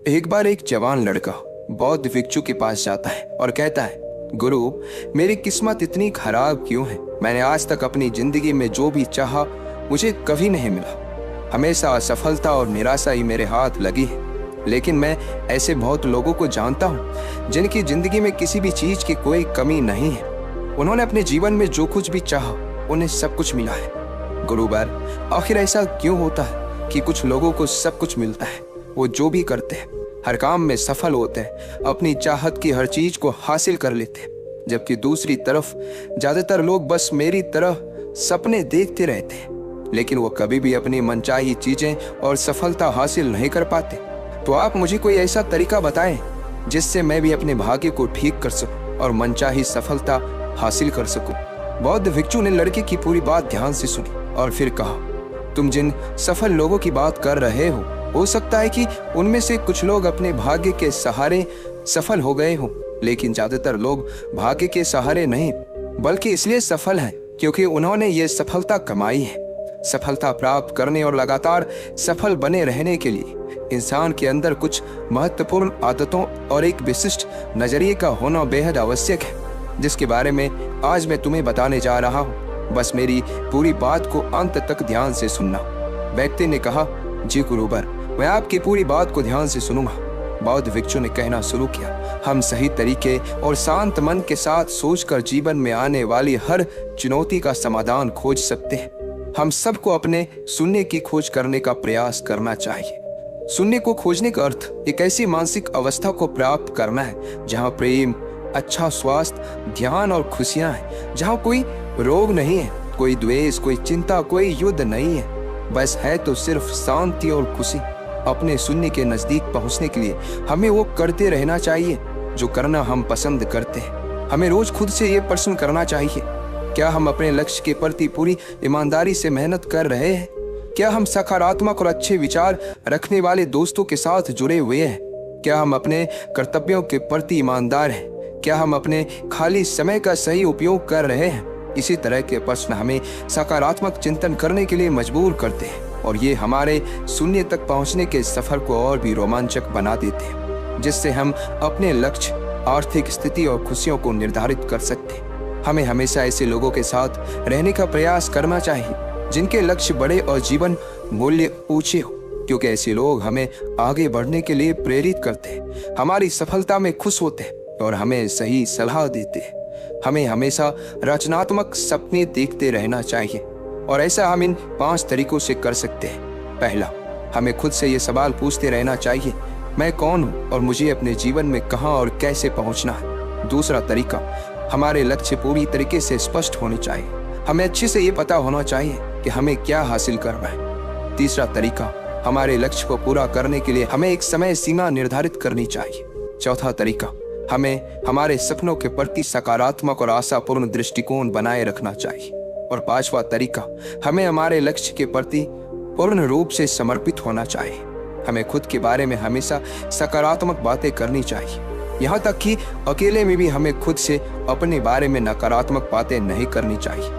एक बार एक जवान लड़का बौद्ध भिक्षु के पास जाता है और कहता है, गुरु, मेरी किस्मत इतनी खराब क्यों है? मैंने आज तक अपनी जिंदगी में जो भी चाहा मुझे कभी नहीं मिला। हमेशा असफलता और निराशा ही मेरे हाथ लगी है। लेकिन मैं ऐसे बहुत लोगों को जानता हूँ जिनकी जिंदगी में किसी भी चीज की कोई कमी नहीं है। उन्होंने अपने जीवन में जो कुछ भी चाहा उन्हें सब कुछ मिला है। गुरुवर, आखिर ऐसा क्यों होता है कि कुछ लोगों को सब कुछ मिलता है, वो जो भी करते हैं हर काम में सफल होते हैं, अपनी चाहत की हर चीज को हासिल कर लेते हैं, जबकि दूसरी तरफ ज्यादातर लोग बस मेरी तरह सपने देखते रहते हैं, लेकिन वो कभी भी अपनी मनचाही चीजें और सफलता हासिल नहीं कर पाते। तो आप मुझे कोई ऐसा तरीका बताएं जिससे मैं भी अपने भाग्य को ठीक कर सकूं और मनचाही सफलता हासिल कर सकूं। बौद्ध भिक्षु ने लड़के की पूरी बात ध्यान से सुनी और फिर कहा, तुम जिन सफल लोगों की बात कर रहे हो सकता है कि उनमें से कुछ लोग अपने भाग्य के सहारे सफल हो गए हो, लेकिन ज्यादातर लोग भाग्य के सहारे नहीं बल्कि इसलिए सफल हैं क्योंकि उन्होंने ये सफलता कमाई है। सफलता प्राप्त करने और लगातार सफल बने रहने के लिए इंसान के अंदर कुछ महत्वपूर्ण आदतों और एक विशिष्ट नजरिए का होना बेहद आवश्यक है, जिसके बारे में आज मैं तुम्हें बताने जा रहा हूँ। बस मेरी पूरी बात को अंत तक ध्यान से सुनना। व्यक्ति ने कहा, जी गुरुवर, मैं आपकी पूरी बात को ध्यान से सुनूंगा। बौद्ध भिक्षु ने कहना शुरू किया, हम सही तरीके और शांत मन के साथ सोचकर जीवन में आने वाली हर चुनौती का समाधान खोज सकते हैं। हम सबको अपने सुनने की खोज करने का प्रयास करना चाहिए। सुनने को खोजने का अर्थ एक ऐसी मानसिक अवस्था को प्राप्त करना है जहाँ प्रेम, अच्छा स्वास्थ्य, ध्यान और खुशियां हैं, जहाँ कोई रोग नहीं है, कोई द्वेष, कोई चिंता, कोई युद्ध नहीं है, बस है तो सिर्फ शांति और खुशी। अपने सुनने के नजदीक पहुंचने के लिए हमें वो करते रहना चाहिए जो करना हम पसंद करते हैं। हमें रोज खुद से ये प्रश्न करना चाहिए, क्या हम अपने लक्ष्य के प्रति पूरी ईमानदारी से मेहनत कर रहे हैं? क्या हम सकारात्मक और अच्छे विचार रखने वाले दोस्तों के साथ जुड़े हुए हैं? क्या हम अपने कर्तव्यों के प्रति ईमानदार हैं? क्या हम अपने खाली समय का सही उपयोग कर रहे हैं? इसी तरह के प्रश्न हमें सकारात्मक चिंतन करने के लिए मजबूर करते हैं और ये हमारे शून्य तक पहुंचने के सफर को और भी रोमांचक बना देते हैं, जिससे हम अपने लक्ष्य, आर्थिक स्थिति और खुशियों को निर्धारित कर सकते हैं। हमें हमेशा ऐसे लोगों के साथ रहने का प्रयास करना चाहिए जिनके लक्ष्य बड़े और जीवन मूल्य ऊंचे हो, क्योंकि ऐसे लोग हमें आगे बढ़ने के लिए प्रेरित करते हैं, हमारी सफलता में खुश होते हैं और हमें सही सलाह देते हैं। हमें हमेशा रचनात्मक सपने देखते रहना चाहिए और ऐसा हम इन 5 तरीकों से कर सकते हैं। पहला, हमें खुद से ये सवाल पूछते रहना चाहिए, मैं कौन हूँ और मुझे अपने जीवन में कहाँ और कैसे पहुँचना है। दूसरा तरीका, हमारे लक्ष्य पूरी तरीके से स्पष्ट होने चाहिए, हमें अच्छे से ये पता होना चाहिए कि हमें क्या हासिल करना है। तीसरा तरीका, हमारे लक्ष्य को पूरा करने के लिए हमें एक समय सीमा निर्धारित करनी चाहिए। चौथा तरीका, हमें हमारे सपनों के प्रति सकारात्मक और आशापूर्ण दृष्टिकोण बनाए रखना चाहिए। और पांचवा तरीका, हमें हमारे लक्ष्य के प्रति पूर्ण रूप से समर्पित होना चाहिए। हमें खुद के बारे में हमेशा सकारात्मक बातें करनी चाहिए, यहाँ तक कि अकेले में भी हमें खुद से अपने बारे में नकारात्मक बातें नहीं करनी चाहिए,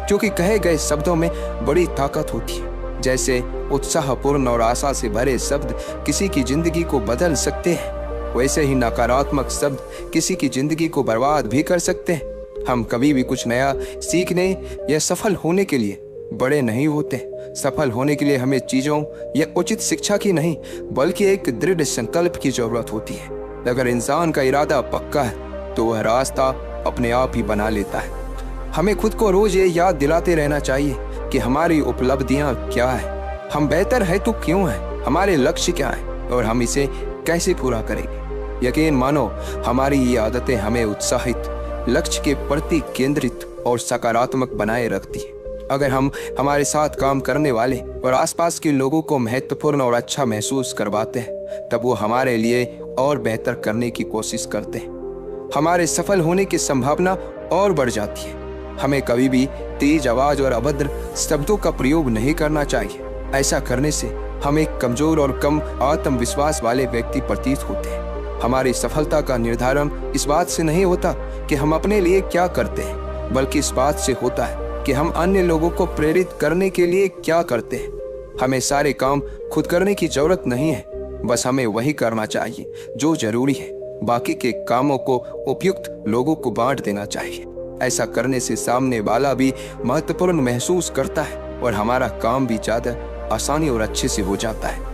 क्योंकि कहे गए शब्दों में बड़ी ताकत होती है। जैसे उत्साहपूर्ण और आशा से भरे शब्द किसी की जिंदगी को बदल सकते हैं, वैसे ही नकारात्मक शब्द किसी की जिंदगी को बर्बाद भी कर सकते हैं। हम कभी भी कुछ नया सीखने या सफल होने के लिए बड़े नहीं होते। सफल होने के लिए हमें चीजों या उचित शिक्षा की नहीं बल्कि एक दृढ़ संकल्प की जरूरत होती है। अगर इंसान का इरादा पक्का है तो वह रास्ता अपने आप ही बना लेता है। हमें खुद को रोज ये याद दिलाते रहना चाहिए कि हमारी उपलब्धियां क्या है, हम बेहतर है तो क्यों है, हमारे लक्ष्य क्या है और हम इसे कैसे पूरा करेंगे। यकीन मानो, हमारी ये आदतें हमें उत्साहित, लक्ष्य के प्रति केंद्रित और सकारात्मक बनाए रखती है। अगर हम हमारे साथ काम करने वाले और आसपास के लोगों को महत्वपूर्ण और अच्छा महसूस करवाते हैं, तब वो हमारे लिए और बेहतर करने की कोशिश करते हैं। हमारे सफल होने की संभावना और बढ़ जाती है। हमें कभी भी तेज आवाज और अभद्र शब्दों का प्रयोग नहीं करना चाहिए। ऐसा करने से हम एक कमजोर और कम आत्मविश्वास वाले व्यक्ति प्रतीत होते हैं। हमारी सफलता का निर्धारण इस बात से नहीं होता कि हम अपने लिए क्या करते हैं, बल्कि इस बात से होता है कि हम अन्य लोगों को प्रेरित करने के लिए क्या करते हैं। हमें सारे काम खुद करने की जरूरत नहीं है, बस हमें वही करना चाहिए जो जरूरी है, बाकी के कामों को उपयुक्त लोगों को बांट देना चाहिए। ऐसा करने से सामने वाला भी महत्वपूर्ण महसूस करता है और हमारा काम भी ज्यादा आसानी और अच्छे से हो जाता है।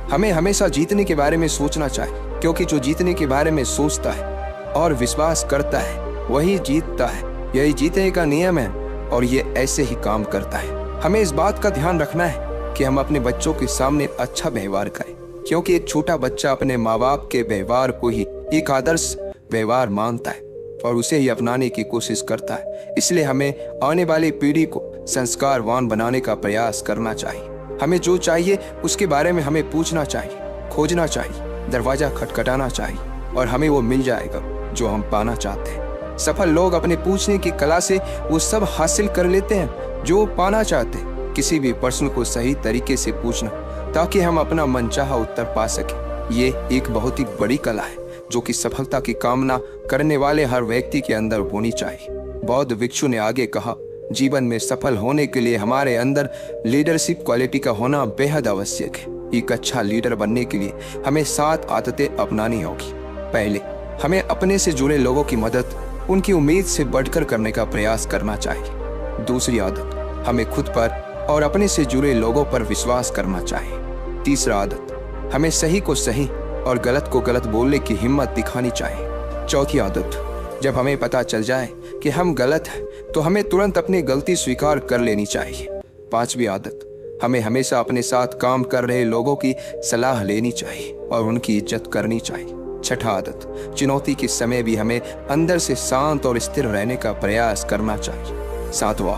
हमें हमेशा जीतने के बारे में सोचना चाहिए, क्योंकि जो जीतने के बारे में सोचता है और विश्वास करता है वही जीतता है। यही जीतने का नियम है और ये ऐसे ही काम करता है। हमें इस बात का ध्यान रखना है कि हम अपने बच्चों के सामने अच्छा व्यवहार करें, क्योंकि एक छोटा बच्चा अपने माँ बाप के व्यवहार को ही एक आदर्श व्यवहार मानता है और उसे ही अपनाने की कोशिश करता है। इसलिए हमें आने वाली पीढ़ी को संस्कारवान बनाने का प्रयास करना चाहिए। हमें जो चाहिए उसके बारे में हमें पूछना चाहिए, खोजना चाहिए, दरवाजा खटखटाना चाहिए और हमें वो मिल जाएगा जो हम पाना चाहते हैं। सफल लोग अपने पूछने की कला से वो सब हासिल कर लेते हैं जो पाना चाहते हैं। किसी भी प्रश्न को सही तरीके से पूछना ताकि हम अपना मनचाहा उत्तर पा सके, ये एक बहुत ही बड़ी कला है जो कि सफलता की कामना करने वाले हर व्यक्ति के अंदर होनी चाहिए। बौद्ध भिक्षु ने आगे कहा, जीवन में सफल होने के लिए हमारे अंदर लीडरशिप क्वालिटी का होना बेहद आवश्यक है। एक अच्छा लीडर बनने के लिए हमें 7 आदतें अपनानी होगी। पहले, हमें अपने से जुड़े लोगों की मदद उनकी उम्मीद से बढ़कर करने का प्रयास करना चाहिए। दूसरी आदत, हमें खुद पर और अपने से जुड़े लोगों पर विश्वास करना चाहिए। तीसरा आदत, हमें सही को सही और गलत को गलत बोलने की हिम्मत दिखानी चाहिए। चौथी आदत, जब हमें पता चल जाए कि हम गलत हैं तो हमें तुरंत अपनी गलती स्वीकार कर लेनी चाहिए। पांचवी आदत, हमें हमेशा अपने साथ काम कर रहे लोगों की सलाह लेनी चाहिए और उनकी इज्जत करनी चाहिए। छठा आदत, चुनौती के समय भी हमें अंदर से शांत और स्थिर रहने का प्रयास करना चाहिए। सातवां,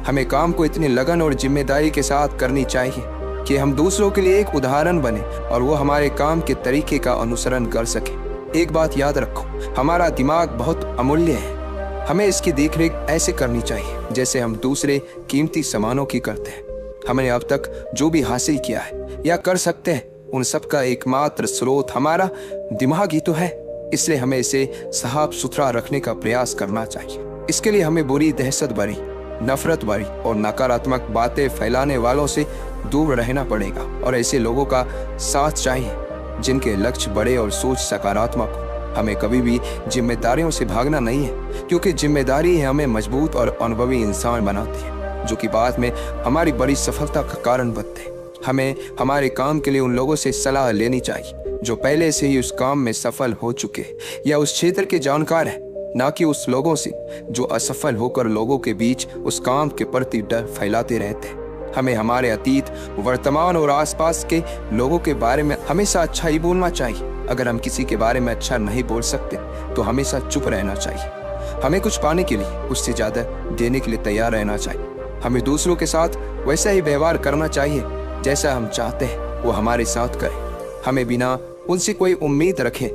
हमें काम को इतनी लगन और जिम्मेदारी के साथ करनी चाहिए कि हम दूसरों के लिए एक उदाहरण बने और वो हमारे काम के तरीके का अनुसरण कर सके। एक बात याद रखो, हमारा दिमाग बहुत अमूल्य है। हमें इसकी देखरेख ऐसे करनी चाहिए जैसे हम दूसरे कीमती सामानों की करते हैं। हमने अब तक जो भी हासिल किया है या कर सकते हैं उन सब का एकमात्र स्रोत हमारा दिमाग ही तो है। इसलिए हमें इसे साफ सुथरा रखने का प्रयास करना चाहिए। इसके लिए हमें बुरी, दहशत भरी, नफरत भरी और नकारात्मक बातें फैलाने वालों से दूर रहना पड़ेगा और ऐसे लोगों का साथ चाहिए जिनके लक्ष्य बड़े और सोच सकारात्मक हो। हमें कभी भी जिम्मेदारियों से भागना नहीं है, क्योंकि जिम्मेदारी हमें मजबूत और अनुभवी इंसान बनाती है जो कि बाद में हमारी बड़ी सफलता का कारण बनते हैं। हमें हमारे काम के लिए उन लोगों से सलाह लेनी चाहिए जो पहले से ही उस काम में सफल हो चुके या उस क्षेत्र के जानकार हैं, ना कि उस लोगों से जो असफल होकर लोगों के बीच उस काम के प्रति डर फैलाते रहते हैं। हमें हमारे अतीत, वर्तमान और आसपास के लोगों के बारे में हमेशा अच्छा ही बोलना चाहिए। अगर हम किसी के बारे में अच्छा नहीं बोल सकते तो हमेशा चुप रहना चाहिए। हमें कुछ पाने के लिए उससे ज्यादा देने के लिए तैयार रहना चाहिए। हमें दूसरों के साथ वैसा ही व्यवहार करना चाहिए जैसा हम चाहते हैं वो हमारे साथ करें। हमें बिना उनसे कोई उम्मीद रखे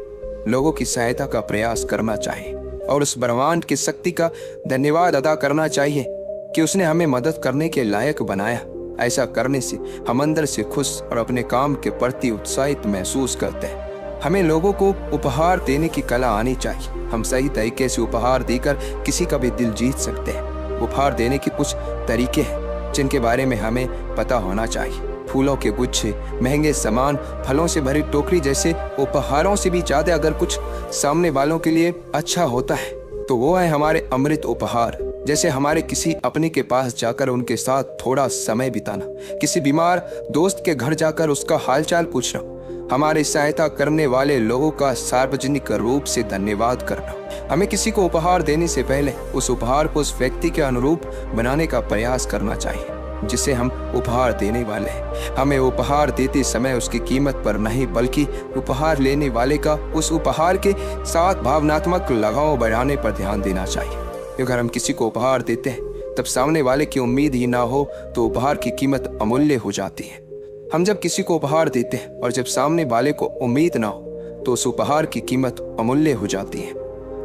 लोगों की सहायता का प्रयास करना चाहिए और उस ब्रह्मांड की शक्ति का धन्यवाद अदा करना चाहिए कि उसने हमें मदद करने के लायक बनाया। ऐसा करने से हम अंदर से खुश और अपने काम के प्रति उत्साहित महसूस करते हैं। हमें लोगों को उपहार देने की कला आनी चाहिए। हम सही तरीके से उपहार देकर किसी का भी दिल जीत सकते हैं। उपहार देने के कुछ तरीके हैं जिनके बारे में हमें पता होना चाहिए। फूलों के गुच्छे, महंगे सामान, फलों से भरी टोकरी जैसे उपहारों से भी ज्यादा अगर कुछ सामने वालों के लिए अच्छा होता है तो वो है हमारे अमृत उपहार। जैसे हमारे किसी अपने के पास जाकर उनके साथ थोड़ा समय बिताना, किसी बीमार दोस्त के घर जाकर उसका हालचाल पूछना, हमारी सहायता करने वाले लोगों का सार्वजनिक रूप से धन्यवाद करना। हमें किसी को उपहार देने से पहले उस उपहार को उस व्यक्ति के अनुरूप बनाने का प्रयास करना चाहिए जिसे हम उपहार देने वाले हैं। हमें उपहार देते समय उसकी कीमत पर नहीं बल्कि उपहार लेने वाले का उस उपहार के साथ भावनात्मक लगाव बढ़ाने पर ध्यान देना चाहिए। अगर हम किसी को उपहार देते हैं तब सामने वाले की उम्मीद ही ना हो तो उपहार की कीमत अमूल्य हो जाती है। हम जब किसी को उपहार देते हैं और जब सामने वाले को उम्मीद ना हो तो उस उपहार की कीमत अमूल्य हो जाती है।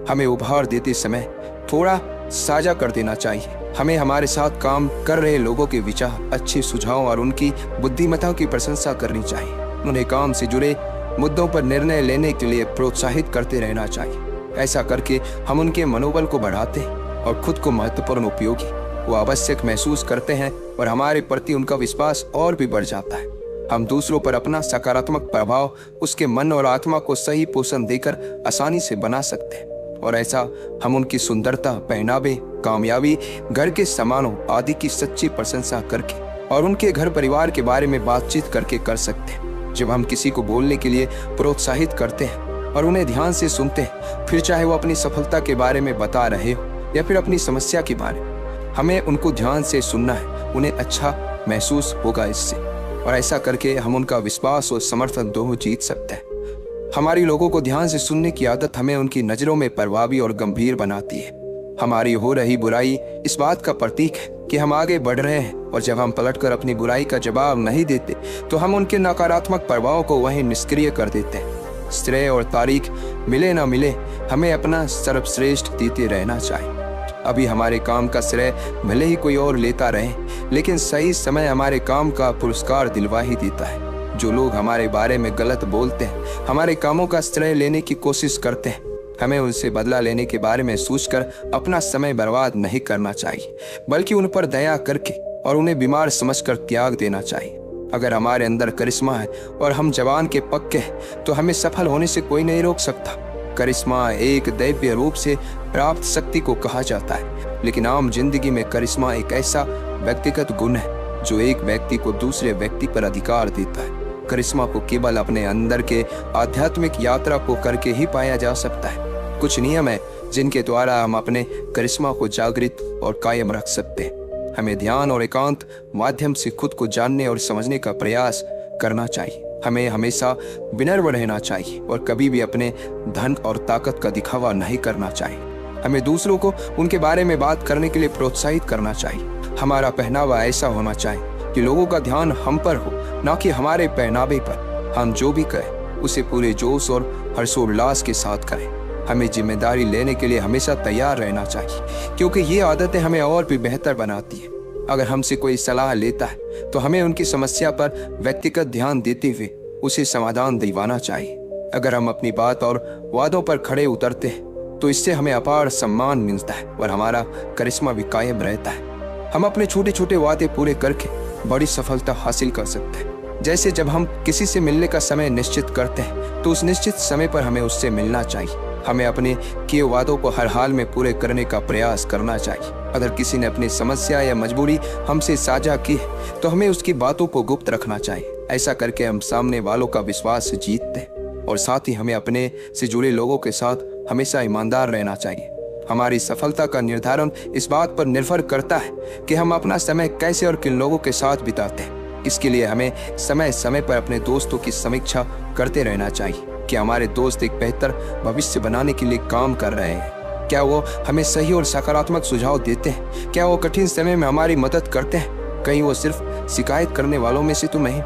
हमें उपहार देते समय थोड़ा साझा कर देना चाहिए। हमें हमारे साथ काम कर रहे लोगों के विचार, अच्छे सुझाव और उनकी बुद्धिमत्ता की प्रशंसा करनी चाहिए। उन्हें काम से जुड़े मुद्दों पर निर्णय लेने के लिए प्रोत्साहित करते रहना चाहिए। ऐसा करके हम उनके मनोबल को बढ़ाते हैं और खुद को महत्वपूर्ण, उपयोगी व आवश्यक महसूस करते हैं और हमारे प्रति उनका विश्वास और भी बढ़ जाता है। हम दूसरों पर अपना सकारात्मक प्रभाव उसके मन और आत्मा को सही पोषण देकर आसानी से बना सकते हैं। और ऐसा हम उनकी सुंदरता, पहनावे, कामयाबी, घर के सामानों आदि की सच्ची प्रशंसा करके और उनके घर परिवार के बारे में बातचीत करके कर सकते हैं। जब हम किसी को बोलने के लिए प्रोत्साहित करते हैं और उन्हें ध्यान से सुनते हैं, फिर चाहे वो अपनी सफलता के बारे में बता रहे हो या फिर अपनी समस्या के बारे में, हमें उनको ध्यान से सुनना है। उन्हें अच्छा महसूस होगा इससे, और ऐसा करके हम उनका विश्वास और समर्थन दोनों जीत सकते हैं। हमारी लोगों को ध्यान से सुनने की आदत हमें उनकी नजरों में प्रभावी और गंभीर बनाती है। हमारी हो रही बुराई इस बात का प्रतीक है कि हम आगे बढ़ रहे हैं, और जब हम पलटकर अपनी बुराई का जवाब नहीं देते तो हम उनके नकारात्मक प्रभाव को वहीं निष्क्रिय कर देते हैं। श्रेय और तारीख मिले ना मिले, हमें अपना सर्वश्रेष्ठ देते रहना चाहिए। अभी हमारे काम का श्रेय भले ही कोई और लेता रहे, लेकिन सही समय हमारे काम का पुरस्कार दिलवा ही देता है। जो लोग हमारे बारे में गलत बोलते हैं, हमारे कामों का श्रेय लेने की कोशिश करते हैं, हमें उनसे बदला लेने के बारे में सोचकर अपना समय बर्बाद नहीं करना चाहिए, बल्कि उन पर दया करके और उन्हें बीमार समझकर त्याग देना चाहिए। अगर हमारे अंदर करिश्मा है और हम जवान के पक्के हैं, तो हमें सफल होने से कोई नहीं रोक सकता। करिश्मा एक दैवीय रूप से प्राप्त शक्ति को कहा जाता है, लेकिन आम जिंदगी में करिश्मा एक ऐसा व्यक्तिगत गुण है जो एक व्यक्ति को दूसरे व्यक्ति पर अधिकार देता है। करिश्मा को केवल अपने अंदर के आध्यात्मिक यात्रा को करके ही पाया जा सकता है। कुछ नियम है जिनके द्वारा हम अपने करिश्मा को जागृत और कायम रख सकते हैं। हमें ध्यान और एकांत माध्यम से खुद को जानने और समझने का प्रयास करना चाहिए। हमें हमेशा विनम्र रहना चाहिए और कभी भी अपने धन और ताकत का दिखावा नहीं करना चाहिए। हमें दूसरों को उनके बारे में बात करने के लिए प्रोत्साहित करना चाहिए। हमारा पहनावा ऐसा होना चाहिए कि लोगों का ध्यान हम पर हो, ना कि हमारे पहनावे पर। हम जो भी करें उसे पूरे जोश और हर्षोल्लास के साथ करें। हमें जिम्मेदारी लेने के लिए हमेशा तैयार रहना चाहिए, क्योंकि ये आदतें हमें और भी बेहतर बनाती है। अगर हमसे कोई सलाह लेता है तो हमें उनकी समस्या पर व्यक्तिगत ध्यान देते हुए उसे समाधान दिलवाना चाहिए। अगर हम अपनी बात और वादों पर खड़े उतरते हैं तो इससे हमें अपार सम्मान मिलता है और हमारा करिश्मा भी कायम रहता है। हम अपने छोटे छोटे वादे पूरे करके बड़ी सफलता हासिल कर सकते हैं। जैसे जब हम किसी से मिलने का समय निश्चित करते हैं तो उस निश्चित समय पर हमें उससे मिलना चाहिए। हमें अपने किए वादों को हर हाल में पूरे करने का प्रयास करना चाहिए। अगर किसी ने अपनी समस्या या मजबूरी हमसे साझा की है तो हमें उसकी बातों को गुप्त रखना चाहिए। ऐसा करके हम सामने वालों का विश्वास जीतते हैं, और साथ ही हमें अपने से जुड़े लोगों के साथ हमेशा ईमानदार रहना चाहिए। हमारी सफलता का निर्धारण इस बात पर निर्भर करता है कि हम अपना समय कैसे और किन लोगों के साथ बिताते हैं। इसके लिए हमें समय समय पर अपने दोस्तों की समीक्षा करते रहना चाहिए कि हमारे दोस्त एक बेहतर भविष्य बनाने के लिए काम कर रहे हैं। क्या वो हमें सही और सकारात्मक सुझाव देते हैं? क्या वो कठिन समय में हमारी मदद करते हैं? कहीं वो सिर्फ शिकायत करने वालों में से तो नहीं?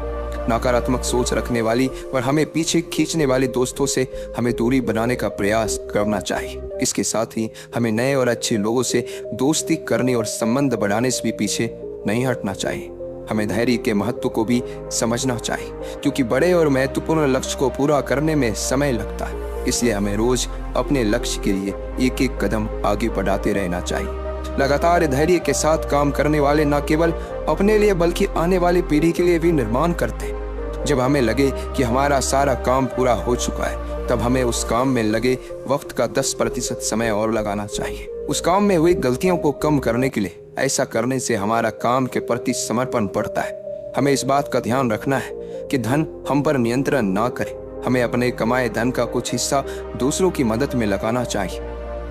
नकारात्मक सोच रखने वाली और हमें पीछे खींचने वाले दोस्तों से हमें दूरी बनाने का प्रयास करना चाहिए। इसके साथ ही हमें नए और अच्छे लोगों से दोस्ती करने और संबंध बढ़ाने से भी पीछे नहीं हटना चाहिए। हमें धैर्य के महत्व को भी समझना चाहिए, क्योंकि बड़े और महत्वपूर्ण लक्ष्य को पूरा करने में समय लगता है। इसलिए हमें रोज अपने लक्ष्य के लिए एक एक कदम आगे बढ़ाते रहना चाहिए। लगातार धैर्य के साथ काम करने वाले न केवल अपने लिए बल्कि आने वाली पीढ़ी के लिए भी निर्माण करते हैं। जब हमें लगे कि हमारा सारा काम पूरा हो चुका है, तब हमें उस काम में लगे वक्त का 10% समय और लगाना चाहिए। उस काम में हुई गलतियों को कम करने के लिए ऐसा करने से हमारा काम के प्रति समर्पण बढ़ता है। हमें इस बात का ध्यान रखना है कि धन हम पर नियंत्रण ना करे। हमें अपने कमाए धन का कुछ हिस्सा दूसरों की मदद में लगाना चाहिए,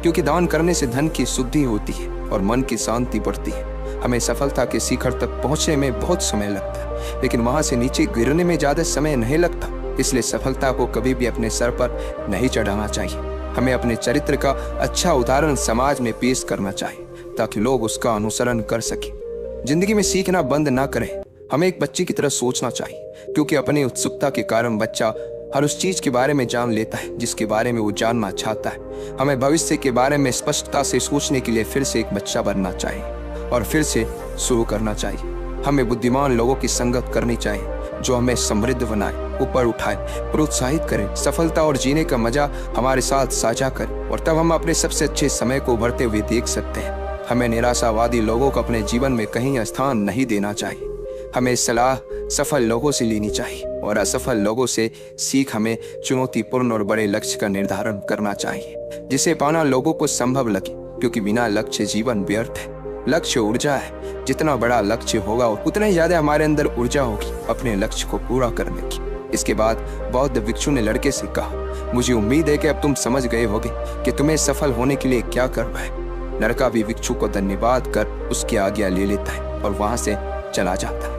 क्योंकि दान करने से धन की शुद्धि होती है और मन की शांति बढ़ती है। हमें सफलता के शिखर तक पहुंचने में बहुत समय लगता है, लेकिन वहां से नीचे गिरने में ज्यादा समय नहीं लगता। इसलिए सफलता को कभी भी अपने सर पर नहीं चढ़ाना चाहिए। हमें अपने चरित्र का अच्छा उदाहरण समाज में पेश करना चाहिए ताकि लोग उसका अनुसरण कर सकें। जिंदगी में सीखना बंद ना करें। हमें एक बच्चे की तरह सोचना चाहिए, क्योंकि अपनी उत्सुकता के कारण बच्चा हर उस चीज के बारे में जान लेता है जिसके बारे में वो जानना चाहता है। हमें भविष्य के बारे में स्पष्टता से सोचने के लिए फिर से एक बच्चा बनना चाहिए और फिर से शुरू करना चाहिए। हमें बुद्धिमान लोगों की संगत करनी चाहिए जो हमें समृद्ध बनाए, ऊपर उठाए, प्रोत्साहित करें, सफलता और जीने का मजा हमारे साथ साझा करें, और तब हम अपने सबसे अच्छे समय को उभरते हुए देख सकते हैं। हमें निराशावादी लोगों को अपने जीवन में कहीं स्थान नहीं देना चाहिए। हमें सलाह सफल लोगों से लेनी चाहिए और असफल लोगों से सीख हमें चुनौतीपूर्ण और बड़े लक्ष्य का निर्धारण करना चाहिए जिसे पाना लोगों को संभव लगे, क्योंकि बिना लक्ष्य जीवन व्यर्थ है। लक्ष्य ऊर्जा है, जितना बड़ा लक्ष्य होगा उतना ही ज्यादा हमारे अंदर ऊर्जा होगी अपने लक्ष्य को पूरा करने की। इसके बाद बौद्ध भिक्षु ने लड़के से कहा, मुझे उम्मीद है कि अब तुम समझ गए होगे कि तुम्हें सफल होने के लिए क्या करना है। लड़का भी भिक्षु को धन्यवाद कर उसकी आज्ञा ले लेता है और वहां से चला जाता है।